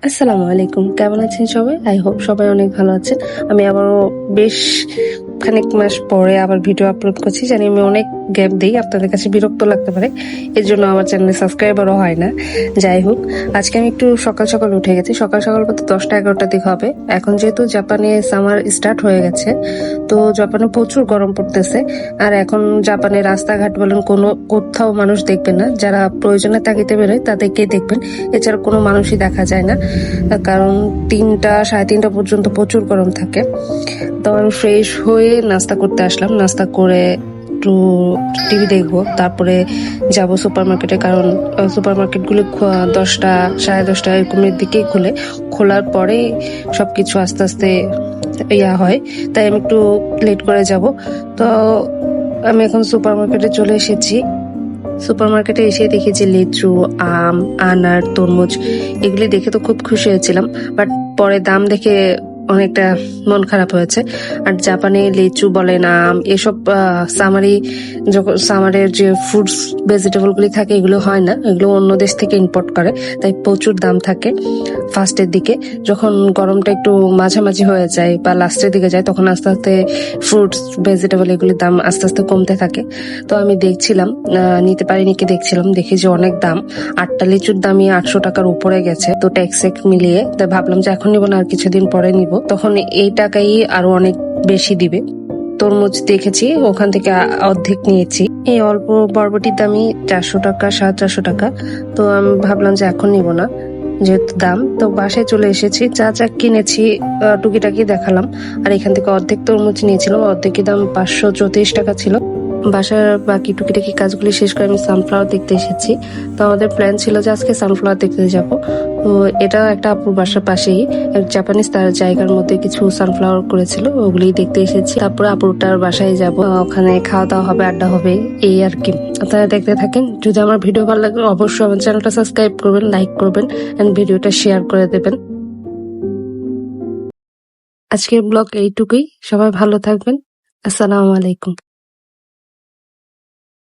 আসসালামু আলাইকুম, কেমন আছেন সবাই? আই হোপ সবাই অনেক ভালো আছেন। আমি আবারও বেশ খানিক মাস পরে আবার ভিডিও আপলোড করছি। জানি আমি অনেক গ্যাপ দিই, আপনাদের কাছে বিরক্ত লাগতে পারে, এর জন্য আমার চ্যানেলে সাবস্ক্রাইবারও হয় না। যাই হোক, আজকে আমি একটু সকাল সকাল উঠে গেছি। সকাল সকাল বলতে 10টা-11টার দিকে হবে। এখন যেহেতু জাপানে সামার স্টার্ট হয়ে গেছে, তো জাপানে প্রচুর গরম পড়তেছে। আর এখন জাপানের রাস্তাঘাট বলেন কোনো কোথাও মানুষ দেখবেন না। যারা প্রয়োজনে তাগিদে বেরোয় তাদেরকে দেখবেন, এছাড়া কোনো মানুষই দেখা যায় না। কারণ 3টা, 3:30 পর্যন্ত প্রচুর গরম থাকে। তো আমি ফ্রেশ হয়ে নাস্তা করতে আসলাম। নাস্তা করে একটু টিভি দেখবো, তারপরে যাব সুপার মার্কেটে। কারণ সুপার মার্কেট গুলো 10টা, 10:30 এরকমের দিকেই খুলে। খোলার পরে সবকিছু আস্তে আস্তে হয়, তাই আমি একটু লেট করে যাব। তো আমি এখন সুপার মার্কেটে চলে এসেছি। সুপার মার্কেটে এসে দেখেছি লিচু, আম, আনার, তরমুজ, এগুলি দেখে তো খুব খুশি হয়েছিলাম। বাট পরে দাম দেখে অনেকটা মন খারাপ হয়েছে। আর জাপানে লিচু বলেন, আম, এসব সামারি, যখন সামারের যে ফ্রুটস ভেজিটেবল গুলি থাকে এগুলো হয় না, এগুলো অন্য দেশ থেকে ইম্পোর্ট করে, তাই প্রচুর দাম থাকে ফার্স্টের দিকে। যখন গরমটা একটু মাঝামাঝি হয়ে যায় বা লাস্টের দিকে যায়, তখন আস্তে আস্তে ফ্রুটস ভেজিটেবল এগুলির দাম আস্তে আস্তে কমতে থাকে। তো আমি দেখছিলাম, নিতে পারিনি কি দেখছিলাম, দেখি যে অনেক দাম। 8টা লিচুর দামই 800 টাকার উপরে গেছে, তো ট্যাক্স মিলিয়ে। তাই ভাবলাম যে এখন নিবো না, আর কিছুদিন পরে নিব, তখন এই টাকাই আরো অনেক বেশি দিবে। তরমুজ দেখেছি, ওখান থেকে অর্ধেক নিয়েছি। এই অল্প বরবটির দামই 400 টাকা, 450 টাকা। তো আমি ভাবলাম যে এখন নিব না, যেহেতু দাম। তো বাসায় চলে এসেছি, যা যা কিনেছি টুকিটাকি দেখালাম। আর এখান থেকে অর্ধেক তরমুজ নিয়েছিলাম, অর্ধেকের দাম 534 টাকা ছিল। বাসার বাকি টুকিটাকি কাজগুলি শেষ করে আমি সানফ্লাওয়ার দেখতে এসেছি। তো আমাদের প্ল্যান ছিল যে আজকে সানফ্লাওয়ার দেখতে যাব। তো এটা একটা আপুর বাসার পাশেই এক জাপানিজ তার জায়গার মধ্যে কিছু সানফ্লাওয়ার করেছিল, ওগুলি দেখতে এসেছি। তারপরে আপুরটার বাসায় যাব, ওখানে খাওয়া দাওয়া হবে, আড্ডা হবে, এই আর কি। আপনারা দেখতে থাকেন। যদি আমার ভিডিও ভালো লাগে অবশ্যই আমার চ্যানেলটা সাবস্ক্রাইব করবেন, লাইক করবেন এন্ড ভিডিওটা শেয়ার করে দেবেন। আজকের ব্লগ এইটুকুই, সবাই ভালো থাকবেন। আসসালামু আলাইকুম।